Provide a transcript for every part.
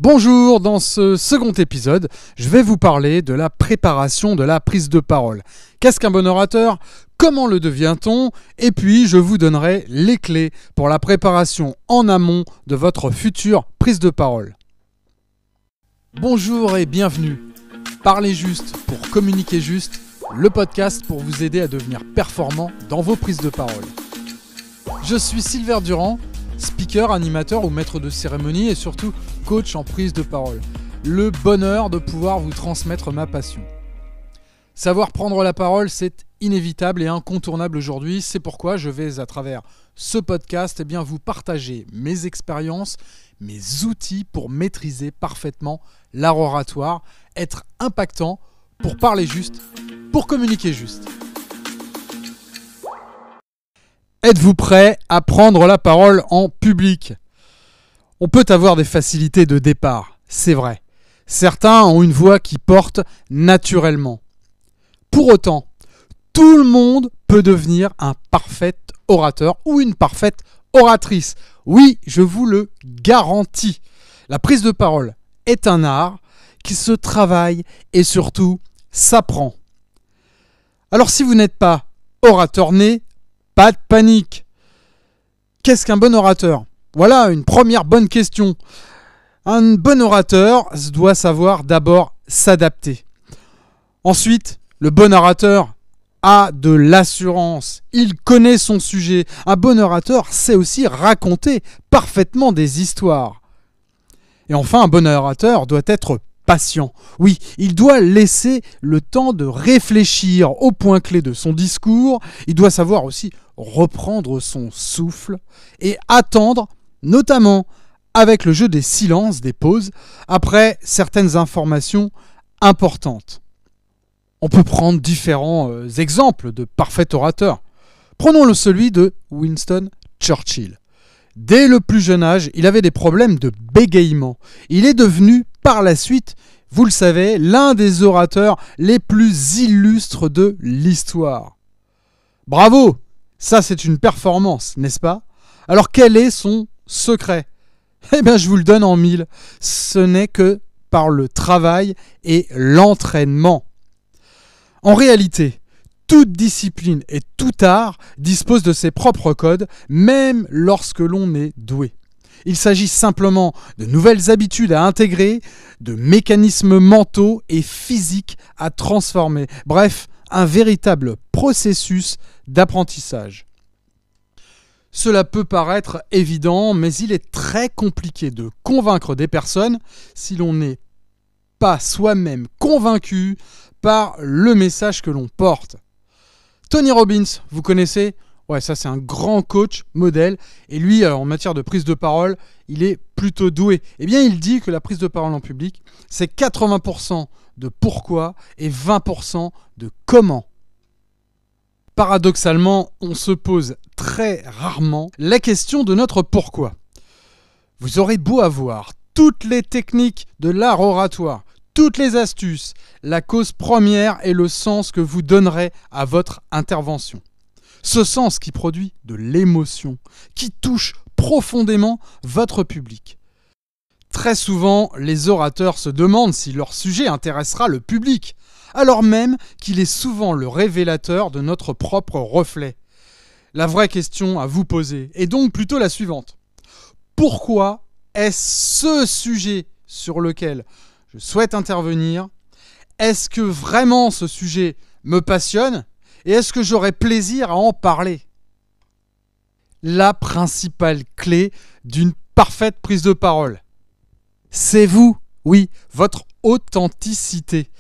Bonjour, dans ce second épisode, je vais vous parler de la préparation de la prise de parole. Qu'est-ce qu'un bon orateur ? Comment le devient-on ? Et puis, je vous donnerai les clés pour la préparation en amont de votre future prise de parole. Bonjour et bienvenue. Parlez juste pour communiquer juste, le podcast pour vous aider à devenir performant dans vos prises de parole. Je suis Silver Durand, speaker, animateur ou maître de cérémonie et surtout coach en prise de parole. Le bonheur de pouvoir vous transmettre ma passion. Savoir prendre la parole, c'est inévitable et incontournable aujourd'hui. C'est pourquoi je vais, à travers ce podcast, vous partager mes expériences, mes outils pour maîtriser parfaitement l'art oratoire, être impactant pour parler juste, pour communiquer juste. Êtes-vous prêt à prendre la parole en public ? On peut avoir des facilités de départ, c'est vrai. Certains ont une voix qui porte naturellement. Pour autant, tout le monde peut devenir un parfait orateur ou une parfaite oratrice. Oui, je vous le garantis. La prise de parole est un art qui se travaille et surtout s'apprend. Alors si vous n'êtes pas orateur né, pas de panique. Qu'est-ce qu'un bon orateur ? Voilà une première bonne question. Un bon orateur doit savoir d'abord s'adapter. Ensuite, le bon orateur a de l'assurance. Il connaît son sujet. Un bon orateur sait aussi raconter parfaitement des histoires. Et enfin, un bon orateur doit être patient. Oui, il doit laisser le temps de réfléchir aux points clés de son discours. Il doit savoir aussi reprendre son souffle et attendre, notamment avec le jeu des silences, des pauses, après certaines informations importantes. On peut prendre différents exemples de parfaits orateurs. Prenons celui de Winston Churchill. Dès le plus jeune âge, il avait des problèmes de bégaiement. Il est devenu, par la suite, vous le savez, l'un des orateurs les plus illustres de l'histoire. Bravo ! Ça, c'est une performance, n'est-ce pas ? Alors, quel est son secret ? Je vous le donne en mille. Ce n'est que par le travail et l'entraînement. En réalité, toute discipline et tout art dispose de ses propres codes, même lorsque l'on est doué. Il s'agit simplement de nouvelles habitudes à intégrer, de mécanismes mentaux et physiques à transformer. Bref, un véritable processus d'apprentissage. Cela peut paraître évident, mais il est très compliqué de convaincre des personnes si l'on n'est pas soi-même convaincu par le message que l'on porte. Tony Robbins, vous connaissez ? Ouais, ça c'est un grand coach, modèle, et lui, en matière de prise de parole, il est plutôt doué. Il dit que la prise de parole en public, c'est 80% de pourquoi et 20% de comment. Paradoxalement, on se pose très rarement la question de notre pourquoi. Vous aurez beau avoir toutes les techniques de l'art oratoire, toutes les astuces, la cause première est le sens que vous donnerez à votre intervention. Ce sens qui produit de l'émotion, qui touche profondément votre public. Très souvent, les orateurs se demandent si leur sujet intéressera le public, alors même qu'il est souvent le révélateur de notre propre reflet. La vraie question à vous poser est donc plutôt la suivante. Pourquoi est-ce ce sujet sur lequel je souhaite intervenir ? Est-ce que vraiment ce sujet me passionne ? Et est-ce que j'aurai plaisir à en parler ? La principale clé d'une parfaite prise de parole, c'est vous, oui, votre authenticité.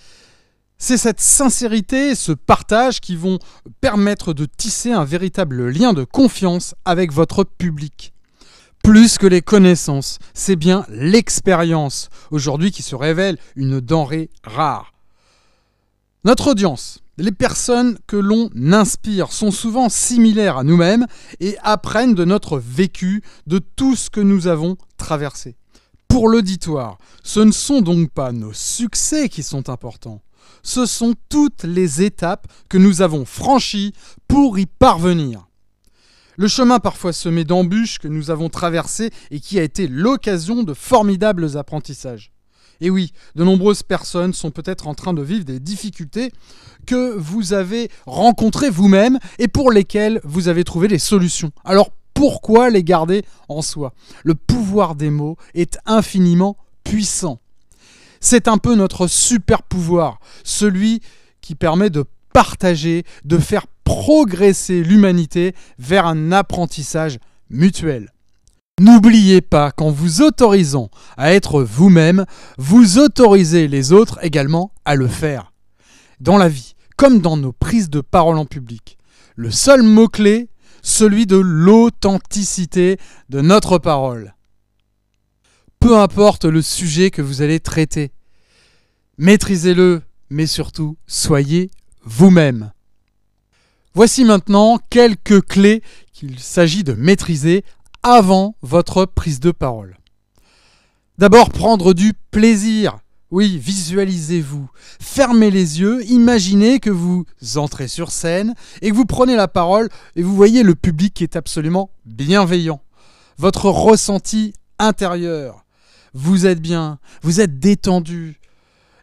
C'est cette sincérité, ce partage qui vont permettre de tisser un véritable lien de confiance avec votre public. Plus que les connaissances, c'est bien l'expérience, aujourd'hui qui se révèle une denrée rare. Notre audience, les personnes que l'on inspire sont souvent similaires à nous-mêmes et apprennent de notre vécu, de tout ce que nous avons traversé. Pour l'auditoire, ce ne sont donc pas nos succès qui sont importants. Ce sont toutes les étapes que nous avons franchies pour y parvenir. Le chemin parfois semé d'embûches que nous avons traversé et qui a été l'occasion de formidables apprentissages. Et oui, de nombreuses personnes sont peut-être en train de vivre des difficultés que vous avez rencontrées vous-même et pour lesquelles vous avez trouvé des solutions. Alors pourquoi les garder en soi? Le pouvoir des mots est infiniment puissant. C'est un peu notre super pouvoir, celui qui permet de partager, de faire progresser l'humanité vers un apprentissage mutuel. N'oubliez pas qu'en vous autorisant à être vous-même, vous autorisez les autres également à le faire. Dans la vie, comme dans nos prises de parole en public, le seul mot-clé, celui de l'authenticité de notre parole. Peu importe le sujet que vous allez traiter, maîtrisez-le, mais surtout, soyez vous-même. Voici maintenant quelques clés qu'il s'agit de maîtriser avant votre prise de parole. D'abord, prendre du plaisir. Oui, visualisez-vous. Fermez les yeux, imaginez que vous entrez sur scène et que vous prenez la parole et vous voyez le public qui est absolument bienveillant. Votre ressenti intérieur. Vous êtes bien, vous êtes détendu.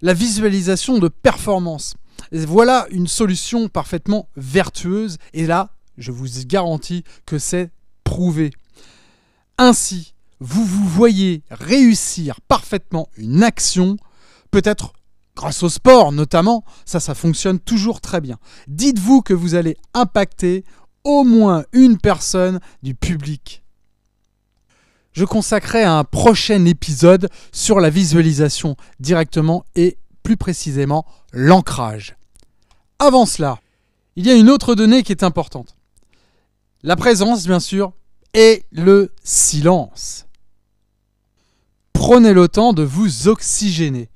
La visualisation de performance. Et voilà une solution parfaitement vertueuse et là, je vous garantis que c'est prouvé. Ainsi, vous vous voyez réussir parfaitement une action, peut-être grâce au sport notamment, ça fonctionne toujours très bien. Dites-vous que vous allez impacter au moins une personne du public. Je consacrerai un prochain épisode sur la visualisation directement et plus précisément l'ancrage. Avant cela, il y a une autre donnée qui est importante. La présence, bien sûr, et le silence. Prenez le temps de vous oxygéner.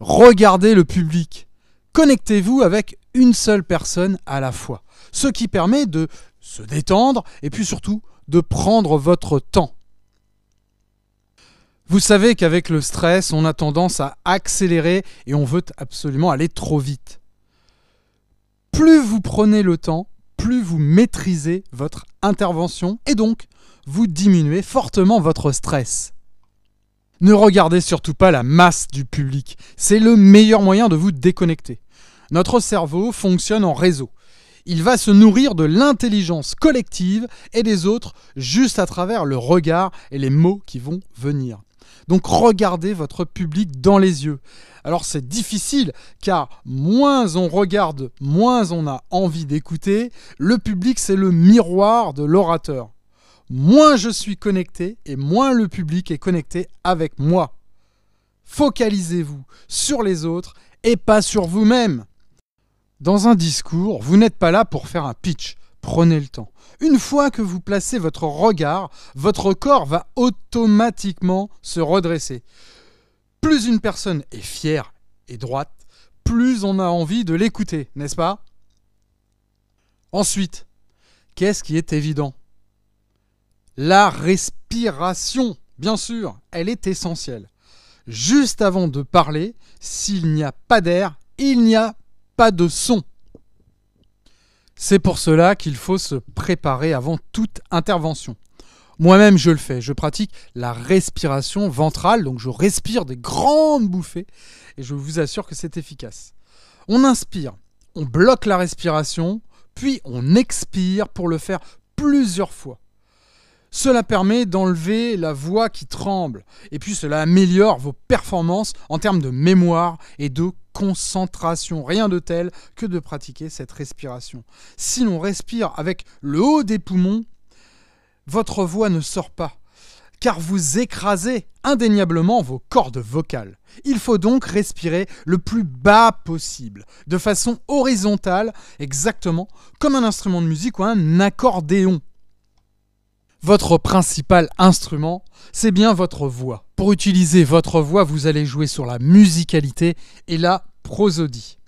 Regardez le public. Connectez-vous avec une seule personne à la fois. Ce qui permet de se détendre et puis surtout de prendre votre temps. Vous savez qu'avec le stress, on a tendance à accélérer et on veut absolument aller trop vite. Plus vous prenez le temps, plus vous maîtrisez votre intervention et donc vous diminuez fortement votre stress. Ne regardez surtout pas la masse du public, c'est le meilleur moyen de vous déconnecter. Notre cerveau fonctionne en réseau. Il va se nourrir de l'intelligence collective et des autres juste à travers le regard et les mots qui vont venir. Donc regardez votre public dans les yeux. Alors c'est difficile car moins on regarde, moins on a envie d'écouter. Le public c'est le miroir de l'orateur. Moins je suis connecté et moins le public est connecté avec moi. Focalisez-vous sur les autres et pas sur vous-même. Dans un discours, vous n'êtes pas là pour faire un pitch. Prenez le temps. Une fois que vous placez votre regard, votre corps va automatiquement se redresser. Plus une personne est fière et droite, plus on a envie de l'écouter, n'est-ce pas? Ensuite, qu'est-ce qui est évident? La respiration, bien sûr, elle est essentielle. Juste avant de parler, s'il n'y a pas d'air, il n'y a pas de son. C'est pour cela qu'il faut se préparer avant toute intervention. Moi-même, je le fais. Je pratique la respiration ventrale, donc je respire des grandes bouffées et je vous assure que c'est efficace. On inspire, on bloque la respiration, puis on expire pour le faire plusieurs fois. Cela permet d'enlever la voix qui tremble et puis cela améliore vos performances en termes de mémoire et de concentration. Rien de tel que de pratiquer cette respiration. Si l'on respire avec le haut des poumons, votre voix ne sort pas, car vous écrasez indéniablement vos cordes vocales. Il faut donc respirer le plus bas possible, de façon horizontale, exactement comme un instrument de musique ou un accordéon. Votre principal instrument, c'est bien votre voix. Pour utiliser votre voix, vous allez jouer sur la musicalité et la prosodie.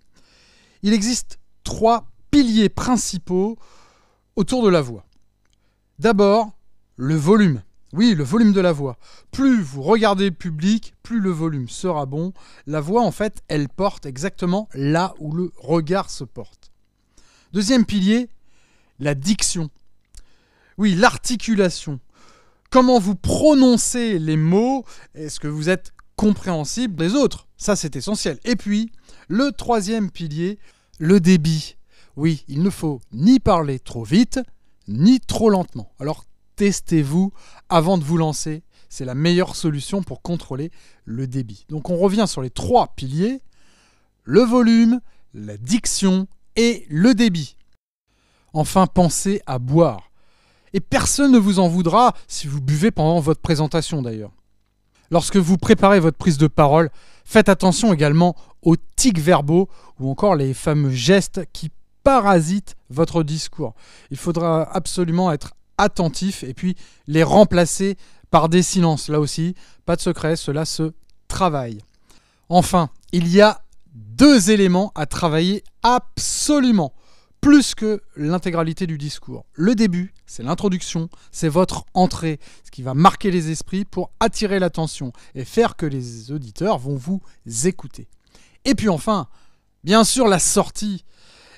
Il existe 3 piliers principaux autour de la voix. D'abord, le volume. Oui, le volume de la voix. Plus vous regardez le public, plus le volume sera bon. La voix, en fait, elle porte exactement là où le regard se porte. Deuxième pilier, la diction. Oui, l'articulation. Comment vous prononcez les mots? Est-ce que vous êtes compréhensible des autres? Ça, c'est essentiel. Et puis, le troisième pilier, le débit. Oui, il ne faut ni parler trop vite, ni trop lentement. Alors, testez-vous avant de vous lancer. C'est la meilleure solution pour contrôler le débit. Donc, on revient sur les trois piliers. Le volume, la diction et le débit. Enfin, pensez à boire. Et personne ne vous en voudra si vous buvez pendant votre présentation d'ailleurs. Lorsque vous préparez votre prise de parole, faites attention également aux tics verbaux ou encore les fameux gestes qui parasitent votre discours. Il faudra absolument être attentif et puis les remplacer par des silences. Là aussi, pas de secret, cela se travaille. Enfin, il y a 2 éléments à travailler absolument, plus que l'intégralité du discours. Le début, c'est l'introduction, c'est votre entrée, ce qui va marquer les esprits pour attirer l'attention et faire que les auditeurs vont vous écouter. Et puis enfin, bien sûr, la sortie,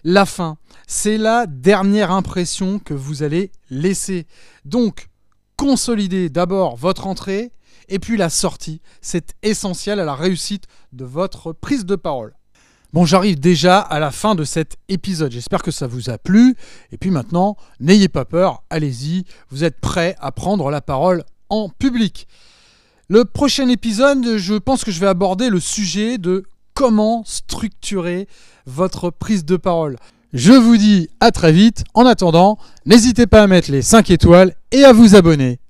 la fin, c'est la dernière impression que vous allez laisser. Donc, consolidez d'abord votre entrée et puis la sortie. C'est essentiel à la réussite de votre prise de parole. Bon, j'arrive déjà à la fin de cet épisode. J'espère que ça vous a plu. Et puis maintenant, n'ayez pas peur, allez-y. Vous êtes prêts à prendre la parole en public. Le prochain épisode, je pense que je vais aborder le sujet de comment structurer votre prise de parole. Je vous dis à très vite. En attendant, n'hésitez pas à mettre les 5 étoiles et à vous abonner.